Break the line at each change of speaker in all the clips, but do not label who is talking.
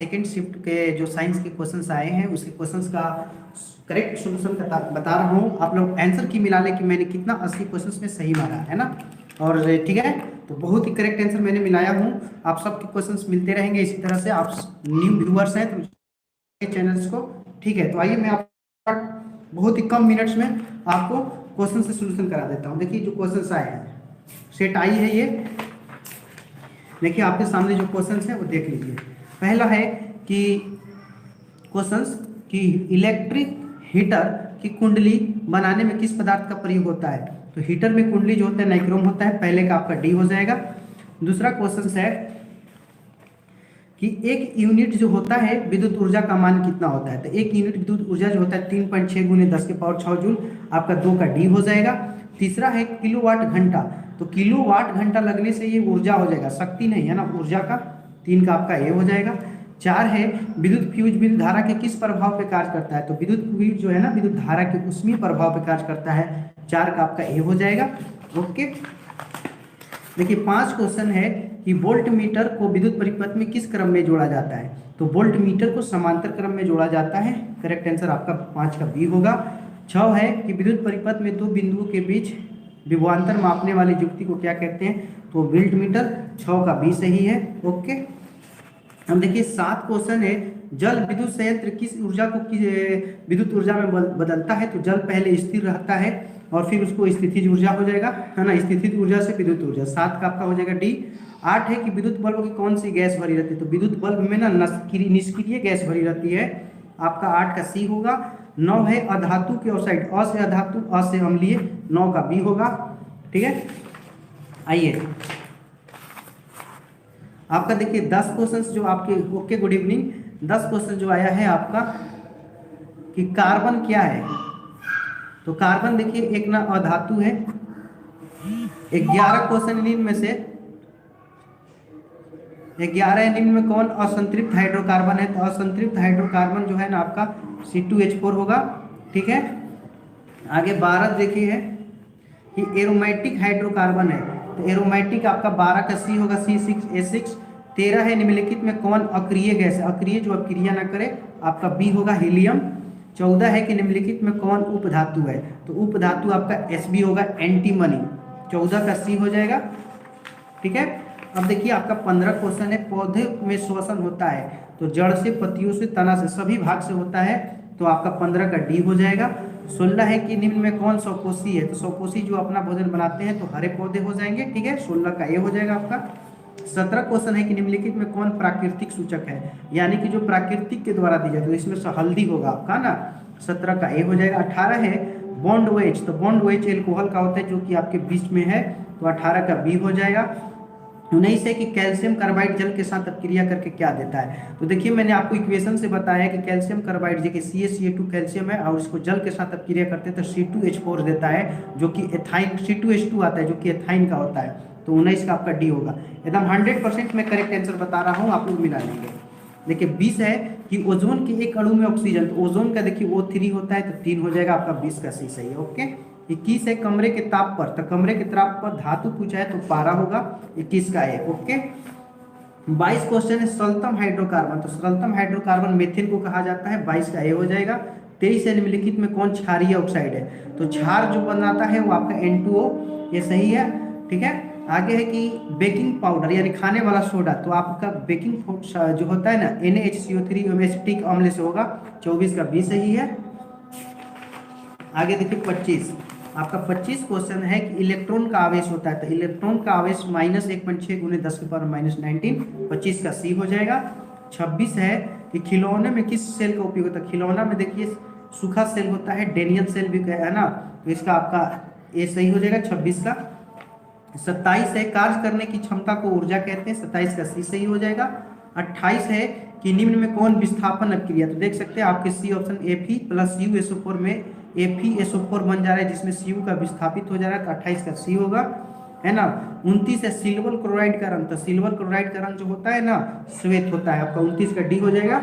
Second shift के जो science के क्वेश्चंस आए हैं उसके क्वेश्चंस का करेक्ट सोल्यूशन बता रहा हूँ। आप लोग आंसर की मिला ले कि मैंने कितना 80 क्वेश्चंस में सही मारा है ना। और ठीक है, तो बहुत ही करेक्ट आंसर मैंने मिलाया हूँ। आप सबके क्वेश्चंस मिलते रहेंगे इसी तरह से। आप न्यू व्यूअर्स हैं तो चैनल्स को, ठीक है। तो आइए मैं आप बहुत ही कम मिनट्स में आपको क्वेश्चन से सोल्यूशन करा देता हूँ। देखिए जो क्वेश्चंस आए हैं, सेट आई है ये। देखिए आपके सामने जो क्वेश्चंस है वो देख लीजिए। पहला है कि क्वेश्चंस कि इलेक्ट्रिक हीटर की कुंडली बनाने में किस पदार्थ का प्रयोग होता है। तो हीटर में कुंडली जो होता है नाइक्रोम होता है, पहले का आपका डी हो जाएगा। दूसरा क्वेश्चन है कि एक यूनिट जो होता है विद्युत ऊर्जा का मान कितना होता है। तो एक यूनिट विद्युत ऊर्जा जो होता है 3.6 गुने 10 के पावर 6 जूल, आपका 2 का डी हो जाएगा। तीसरा है किलोवाट घंटा। तो किलोवाट घंटा लगने से ये ऊर्जा हो जाएगा, शक्ति नहीं है ना, ऊर्जा का। 3 का आपका ए हो जाएगा। 4 है विद्युत फ्यूज विद्युत धारा के किस प्रभाव पे कार्य करता है। तो विद्युत फ्यूज जो है ना विद्युत धारा के उष्मीय प्रभाव पे कार्य करता है। 4 का आपका ए हो जाएगा। ओके, देखिए 5 क्वेश्चन है कि वोल्ट मीटर को विद्युत परिपथ में किस क्रम में जोड़ा जाता है। तो वोल्ट मीटर को समांतर क्रम में जोड़ा जाता है। करेक्ट आंसर आपका 5 का बी होगा। 6 है कि विद्युत परिपथ में दो बिंदुओं के बीच विभवांतर मापने वाली युक्ति को क्या कहते हैं। तो वोल्ट मीटर। 6 का बी सही है। ओके, हम देखिए 7 क्वेश्चन है जल विद्युत संयंत्र किस ऊर्जा को विद्युत ऊर्जा में बदलता है। तो जल पहले स्थिर रहता है और फिर उसको स्थितिज ऊर्जा हो जाएगा, है ना, स्थितिज ऊर्जा से विद्युत ऊर्जा। 7 का आपका हो जाएगा डी। 8 है कि विद्युत बल्ब की कौन सी गैस भरी रहती है। तो विद्युत बल्ब में ना निष्क्रिय गैस भरी रहती है, आपका 8 का सी होगा। 9 है अधातु के ऑक्साइड, अ से अधातु अ से अम्लीय, 9 का बी होगा। ठीक है, आइए आपका देखिए 10 क्वेश्चन जो आपके, ओके गुड इवनिंग। 10 क्वेश्चन जो आया है आपका कि कार्बन क्या है। तो कार्बन देखिए एक ना अधातु है। 11 क्वेश्चन निम्न में से 11 निम्न में कौन असंतृप्त हाइड्रोकार्बन है। तो असंतृप्त हाइड्रोकार्बन जो है ना आपका C2H4 होगा। ठीक है, आगे 12 देखिए है कि एरोमेटिक हाइड्रोकार्बन है। तो एरोमेटिक आपका 12 का सी होगा, C6H6। 13 है निम्नलिखित में कौन अक्रिय गैस है। अक्रिय जो अक्रिया ना करे, आपका बी होगा हीलियम। 14 है कि निम्नलिखित में कौन उपधातु है। तो उपधातु आपका Sb होगा, एंटीमनी। 14 का सी हो जाएगा। ठीक है, अब देखिए आपका 15 क्वेश्चन है पौधे में श्वसन होता है। तो जड़ से, पत्तियों से, तना से, सभी भाग से होता है। तो आपका 15 का डी हो जाएगा। 16 है कि निम्न में कौन स्वकोषी है। तो स्वकोषी जो अपना भोजन बनाते हैं तो हरे पौधे हो जाएंगे। ठीक है, 16 का ए हो जाएगा आपका। 17 क्वेश्चन है कि निम्नलिखित में कौन प्राकृतिक सूचक है, यानी कि जो प्राकृतिक के द्वारा दी जाए, तो इसमें से हल्दी होगा आपका ना। 17 का ए हो जाएगा। 18 है बॉन्ड वेज। तो बॉन्ड वेज एल्कोहल का होता है जो कि आपके बीच में है। तो 18 का बी हो जाएगा। 19 है कि कैल्शियम कार्बाइड जल के साथ अपक्रिया करके क्या देता है। तो देखिए मैंने आपको इक्वेशन से बताया कि कैल्शियम कार्बाइड जो कि CaCO2 कैल्शियम है और इसको जल के साथ अपक्रिया करते हैं तो C2H4 देता है, जो कि एथाइन, C2H2 आता है जो कि एथाइन का होता है। तो 19 का आपका डी होगा। एकदम 100% मैं करेक्ट आंसर बता रहा हूँ, आप लोग मिला लेंगे। देखिए 20 है कि ओजोन के एक अणु में ऑक्सीजन। तो ओजोन का देखिए O3 होता है, तो 3 हो जाएगा आपका। 20 का सी सही है। ओके, 21 है कमरे के ताप पर। तो कमरे के ताप पर धातु पूछा है तो पारा होगा। 21 का है। ओके, 22 क्वेश्चन है सरलतम हाइड्रोकार्बन। तो सरलतम हाइड्रोकार्बन मेथिन को कहा जाता है। 22 का ए हो जाएगा। 23 है निम्नलिखित में कौन क्षारीय ऑक्साइड है। तो क्षार जो बनाता है वो आपका N2O, ये सही है। ठीक है, आगे है कि बेकिंग पाउडर यानी खाने वाला सोडा। तो आपका बेकिंग जो होता है ना NaHCO3 एसिटिक अम्ल से होगा। 24 का बी सही है। आगे देखिए 25, आपका 25 क्वेश्चन है कि इलेक्ट्रॉन का आवेश होता है। तो इलेक्ट्रॉन का आवेश -1.6 गुने 10 के पावर -19। 25 का सी हो जाएगा। 26 है कि खिलौने में किस सेल का उपयोग होता है। खिलौना में देखिए सूखा सेल होता है, डेनियल सेल भी है ना। तो इसका आपका ए सही हो जाएगा 26 का। 27 है कार्य करने की क्षमता को ऊर्जा कहते हैं। 27 का सी सही हो जाएगा। 28 है कि निम्न में कौन विस्थापन अपक्रिया। तो देख सकते हैं आपके C option Fe plus CuSO4 में FeSO4 बन जा रहा है, जिसमें Cu का विस्थापित हो जा रहा है। तो 28 का सी होगा, है ना। 29 है सिल्वर क्लोराइड का रंग। तो सिल्वर क्लोराइड का रंग जो होता है ना श्वेत होता है, आपका 29 का डी हो जाएगा।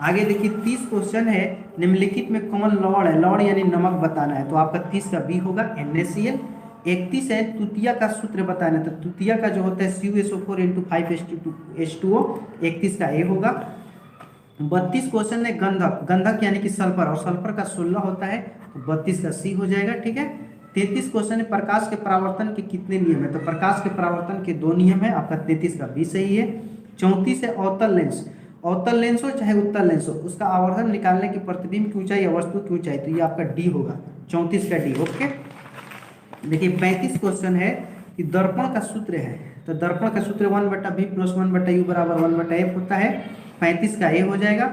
आगे देखिए 30 क्वेश्चन है निम्नलिखित में कौन लवण है। लवण यानी नमक बताना है। तो आपका 30 का बी होगा NaCl। 31 है तृतीया का सूत्र बताना, तो तृतीया का जो होता है CuSO4 × 5H2O, 31 का ए होगा। 32 क्वेश्चन है गंधक, गंधक यानी कि सल्फर, और सल्फर का 16 होता है, तो 32 का सी हो जाएगा, ठीक है। 33 क्वेश्चन है प्रकाश के परावर्तन के कितने नियम है, तो प्रकाश के परावर्तन के 2 नियम है, आपका 33 का बी सही है। 34 है अवतल लेंस, अवतल लेंस हो चाहे उत्तल लेंस हो, उसका आवर्धन निकालने की प्रतिबिंब की ऊंचाई या वस्तु की ऊंचाई, तो ये आपका डी होगा, 34 का डी, ओके। देखिए 35 क्वेश्चन है कि दर्पण का सूत्र है, तो दर्पण का सूत्र 1/v + 1/u = 1/f होता है, 35 का ए हो जाएगा।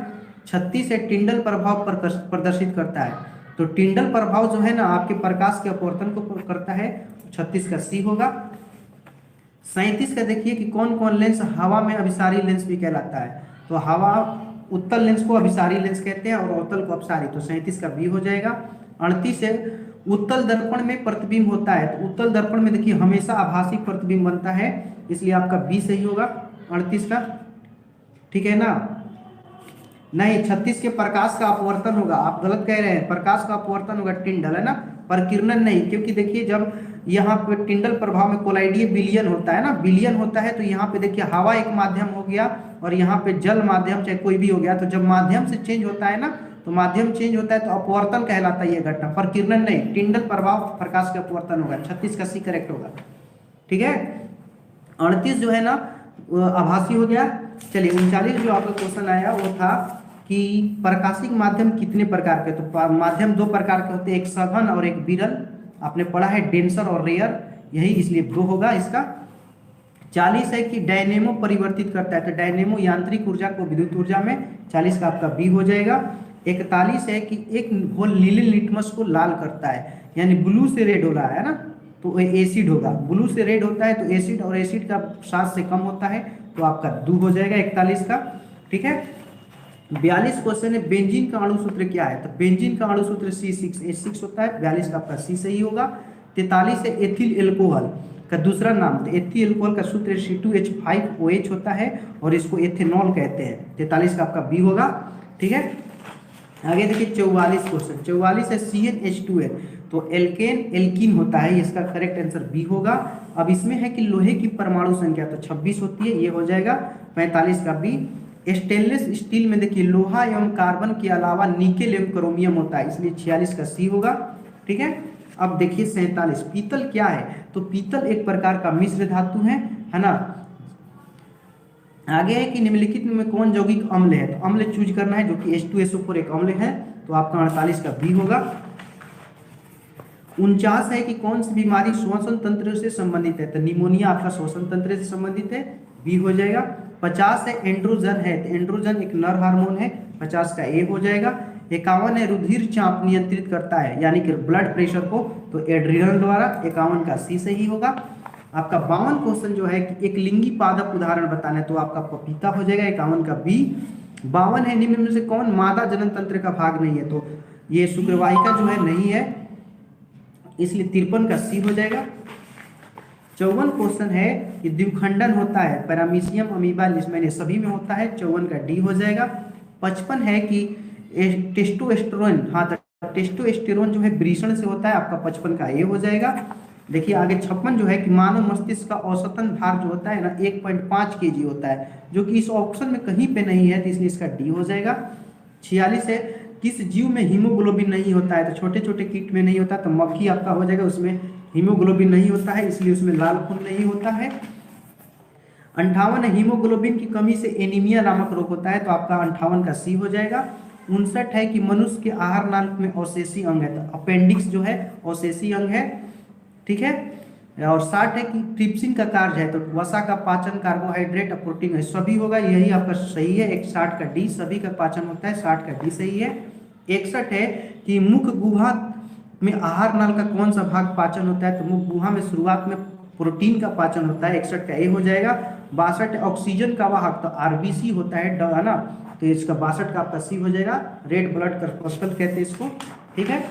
36 है टिंडल प्रभाव प्रदर्शित करता है, तो टिंडल प्रभाव जो है ना आपके प्रकाश के अपवर्तन को करता है, 36 का सी होगा। 37 का देखिए कि कौन कौन लेंस हवा में अभिसारी लेंस भी कहलाता है, तो हवा उत्तल लेंस को अभिसारी लेंस कहते हैं और अवतल को अपसारी, तो 37 का बी हो जाएगा। 38 है उत्तल दर्पण में प्रतिबिंब होता है, तो उत्तल दर्पण में देखिए हमेशा आभासी प्रतिबिंब बनता है, इसलिए आपका बी सही होगा 38 का, ठीक है ना। नहीं 36 के प्रकाश का अपवर्तन होगा, आप गलत कह रहे हैं, प्रकाश का अपवर्तन होगा टिंडल, है ना, परकिरणन नहीं, क्योंकि देखिए जब यहाँ पे टिंडल प्रभाव में कोलाइडीय विलयन होता है ना, विलयन होता है, तो यहाँ पे देखिए हवा एक माध्यम हो गया और यहाँ पे जल माध्यम चाहे कोई भी हो गया, तो जब माध्यम से चेंज होता है ना, तो माध्यम चेंज होता है तो अपवर्तन कहलाता है ये घटना, परकिरणन नहीं, टिंडल प्रभाव प्रकाश का अपवर्तन होगा, 36 का सी करेक्ट होगा, ठीक है। 38 जो है ना आभासी हो गया। चलिए 39 जो आपका क्वेश्चन आया वो था कि प्रकाशिक माध्यम कितने प्रकार के, तो माध्यम 2 प्रकार के होते हैं, एक सघन और एक विरल, आपने पढ़ा है डेंसर और रेयर, यही इसलिए 2 होगा इसका। 40 है कि डायनेमो परिवर्तित करता है, तो डायनेमो यांत्रिक ऊर्जा को विद्युत ऊर्जा में, 40 का आपका बी हो जाएगा। 41 है कि एक घोल नीले लिटमस को लाल करता है, यानी ब्लू से रेड हो रहा है ना, तो एसिड होगा, ब्लू से रेड होता है तो एसिड, और एसिड का 7 से कम होता है, तो आपका 2 हो जाएगा 41 का, ठीक है। 42 क्वेश्चन है बेंजीन का अणु सूत्र क्या है, तो बेंजीन का अणु सूत्र C6H6 होता है, 42 का आपका सी सही होगा। 43 है एथिल एल्कोहल का दूसरा नाम, तो एथिल एल्कोहल का सूत्र C2H5OH होता है और इसको एथेनॉल कहते हैं, 43 का आपका बी होगा, ठीक है। आगे देखिए 44 क्वेश्चन, 44 है CnH2n, तो एल्केन एल्कीन होता है, इसका करेक्ट आंसर बी होगा। अब इसमें है कि लोहे की परमाणु संख्या, तो 26 होती है, ये हो जाएगा 45 का बी। स्टेनलेस स्टील में देखिए लोहा एवं कार्बन के अलावा निकेल एवं क्रोमियम होता है, इसलिए 46 का सी होगा, ठीक है। अब देखिए 47 पीतल क्या है, तो पीतल एक प्रकार का मिश्र धातु है ना। आगे है कि निम्नलिखित में कौन यौगिक अम्ल है, तो अम्ल चूज करना है, जो कि H2SO4 एक अम्ल है, तो आपका 48 का बी होगा। 49 है कि कौन सी बीमारी श्वसन तंत्र से संबंधित है, तो निमोनिया आपका श्वसन तंत्र से संबंधित है, बी हो जाएगा। 50 है एंड्रोजन है, तो एंड्रोजन एक नर हार्मोन है, 50 का ए हो जाएगा। 51 है रुधिर चाप नियंत्रित करता है, यानी कि ब्लड प्रेशर को, तो एड्रिनल द्वारा, 51 का सी सही होगा। आपका 52 क्वेश्चन जो है कि एक लिंगी पादप उदाहरण बताना है, तो आपका पपीता हो जाएगा, 51 का बी। 52 है निम्न में से कौन मादा जनन तंत्र का भाग नहीं है, तो ये शुक्रवाहिका जो है नहीं है, इसलिए 53 का सी हो जाएगा। 54 क्वेश्चन है कि द्विखंडन होता है, पैरामीशियम अमीबा लिस्मेनिया सभी में होता है, 54 का डी हो जाएगा। 55 है कि टेस्टोस्टेरोन, हाँ तो टेस्टोस्टेरोन जो है वृषण से होता है, आपका 55 का ए हो जाएगा। देखिए आगे 56 जो है कि मानव मस्तिष्क का औसतन भार जो होता है ना 1.5 kg होता है, जो कि इस ऑप्शन में कहीं पे नहीं है, तो इसलिए इसका डी हो जाएगा। 46 है किस जीव में हीमोग्लोबिन नहीं होता है, तो छोटे छोटे कीट में नहीं होता, तो मक्खी आपका हो जाएगा, उसमें हीमोग्लोबिन नहीं होता है, इसलिए उसमें लाल खून नहीं होता है। 58 है हीमोग्लोबिन की कमी से एनीमिया नामक रोग होता है, तो आपका 58 का सी हो जाएगा। 59 है कि मनुष्य के आहार नाल में अवशेषी अंग है, तो अपेंडिक्स जो है अवशेषी अंग है, ठीक है। और 60 है कि ट्रिप्सिन का कार्य है, तो वसा का पाचन, कार्बोहाइड्रेट और प्रोटीन है, सभी होगा, यही आपका सही है। 60 का डी सभी का पाचन होता है, 60 का डी सही है। 61 है कि मुख गुहा में आहार नाल का कौन सा भाग पाचन होता है, तो मुख गुहा में शुरुआत में प्रोटीन का पाचन होता है, 61 का ए हो जाएगा। 62 ऑक्सीजन का वाहक, तो आरबीसी होता है ना, तो इसका 62 का आपका सी हो जाएगा, रेड ब्लड कर्पस्कल कहते हैं इसको, ठीक है।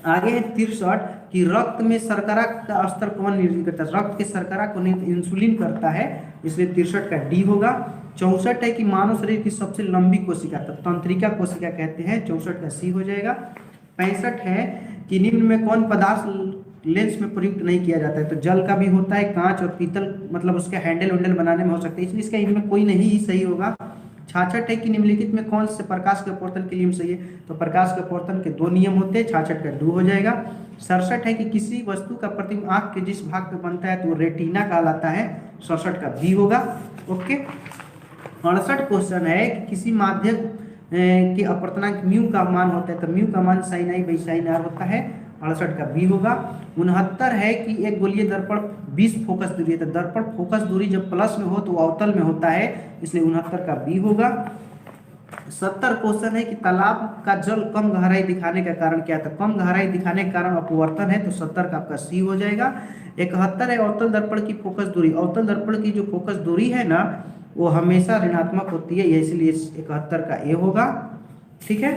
आगे है 63 कि रक्त में शर्करा का स्तर कौन नियंत्रित करता है, रक्त के शर्करा को इंसुलिन करता है, इसलिए 63 का डी होगा। 64 है कि मानव शरीर की सबसे लंबी कोशिका, तो तंत्रिका कोशिका कहते हैं, 64 का सी हो जाएगा। 65 है कि निम्न में कौन पदार्थ लेंस में प्रयुक्त नहीं किया जाता है। तो जल का भी होता है, कांच और पीतल मतलब उसके हैंडल वैंडल बनाने में हो सकता है, इसलिए इसका इनमें कोई नहीं ही सही होगा। 66 है कि निम्नलिखित में कौन से प्रकाश के अपवर्तन के नियम सही है? तो प्रकाश के अपवर्तन के 2 नियम होते हैं, 66 का 2 हो जाएगा। 67 है कि किसी वस्तु का प्रतिबिंब आंख के जिस भाग पे बनता है तो वो रेटिना कहलाता है, 67 का बी होगा। ओके। 68 क्वेश्चन है कि किसी माध्यम के अपवर्तनांक म्यू का मान होता है, तो म्यू का मान sin i by sin r होता है, 68 का बी होगा। 69 है कि एक गोलीय दर्पण 20 फोकस दूरी है, तो दर्पण फोकस दूरी जब प्लस में हो तो अवतल में होता है, इसलिए 69 का बी होगा। 70 क्वेश्चन है कि तालाब का जल कम गहराई दिखाने का कारण क्या था? कम गहराई दिखाने के कारण अपवर्तन है, तो 70 का आपका सी हो जाएगा। 71 है अवतल दर्पण की फोकस दूरी, अवतल दर्पण की जो फोकस दूरी है ना वो हमेशा ऋणात्मक होती है, इसलिए 71 का ए होगा। ठीक है।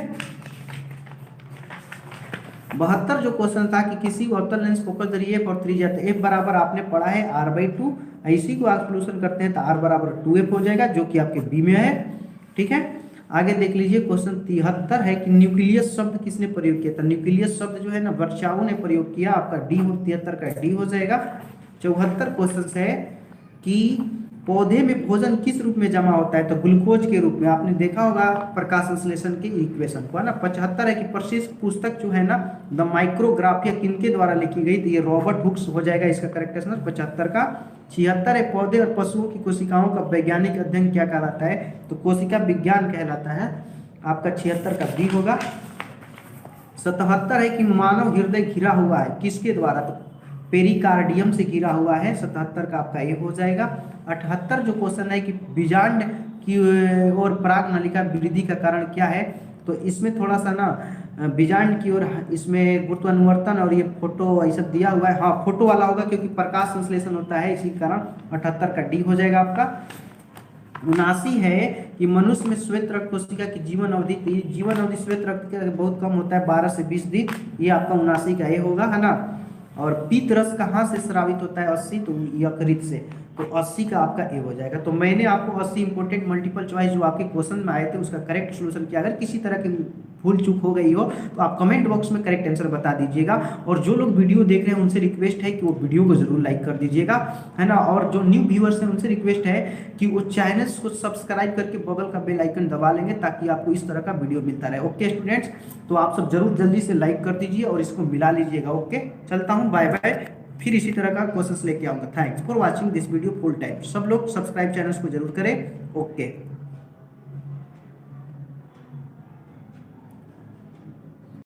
72 जो क्वेश्चन था कि किसी अवतल लेंस फोकस दूरी एफ और त्रिज्या, तो एफ बराबर आपने पढ़ा है r/2, इसी को आप सॉल्यूशन करते हैं तो r बराबर 2f हो जाएगा, जो कि आपके बी में है। ठीक है। आगे देख लीजिए क्वेश्चन 73 है कि न्यूक्लियस शब्द किसने प्रयोग किया था? न्यूक्लियस शब्द जो है ना वर्चाऊ ने प्रयोग किया, आपका डी हो, 73 का डी हो जाएगा। 74 क्वेश्चन है कि पौधे में भोजन किस रूप में जमा होता है? तो ग्लूकोज के रूप में। आपने देखा होगा प्रकाश संश्लेषण के इक्वेशन को, है ना। 75 है कि प्रसिद्ध पुस्तक जो है ना द माइक्रोग्राफिया किनके द्वारा लिखी गई? तो ये रॉबर्ट हुक्स हो जाएगा इसका करेक्ट आंसर 75 का। 76 है पौधे और पशुओं की कोशिकाओं का वैज्ञानिक अध्ययन क्या कहलाता है? तो कोशिका विज्ञान कहलाता है, आपका 76 का बी होगा। 77 है कि मानव हृदय घिरा हुआ है किसके द्वारा? तो पेरिकार्डियम से घिरा हुआ है, 77 का आपका ये हो जाएगा। 78 जो क्वेश्चन है कि बीजांड की और पराग नलिका वृद्धि का कारण क्या है? तो इसमें थोड़ा सा ना बीजांड की ओर इसमें गुरुत्वानुवर्तन और ये फोटो ऐसा दिया हुआ है, हाँ फोटो वाला होगा क्योंकि प्रकाश संश्लेषण होता है, इसी कारण 78 का डी हो जाएगा आपका। 79 है कि मनुष्य में श्वेत रक्त कोशिका की जीवन अवधि, जीवन अवधि श्वेत रक्त का बहुत कम होता है 12 से 20 दिन, ये आपका 79 का ये होगा, है ना। और पीत रस कहाँ से स्रावित होता है? 80, तो यकृत से, तो 80 का आपका ए हो जाएगा। तो मैंने आपको 80 इंपोर्टेंट मल्टीपल चॉइस जो आपके क्वेश्चन में आए थे उसका करेक्ट सोल्यूशन किया। अगर किसी तरह की भूल चूक हो गई हो तो आप कमेंट बॉक्स में करेक्ट आंसर बता दीजिएगा। और जो लोग वीडियो देख रहे हैं उनसे रिक्वेस्ट है कि वो वीडियो को जरूर लाइक कर दीजिएगा, है ना। और जो न्यू व्यूअर्स हैं उनसे रिक्वेस्ट है कि वो चैनल को सब्सक्राइब करके बगल का बेल आइकन दबा लेंगे ताकि आपको इस तरह का वीडियो मिलता रहे। ओके स्टूडेंट्स, तो आप सब जरूर जल्दी से लाइक कर दीजिए और इसको मिला लीजिएगा। ओके, चलता हूँ, बाय बाय, फिर इसी तरह का क्वेश्चंस लेके आऊंगा। Thanks for watching this video full time. सब लोग सब्सक्राइब चैनल्स को जरूर करें। ओके।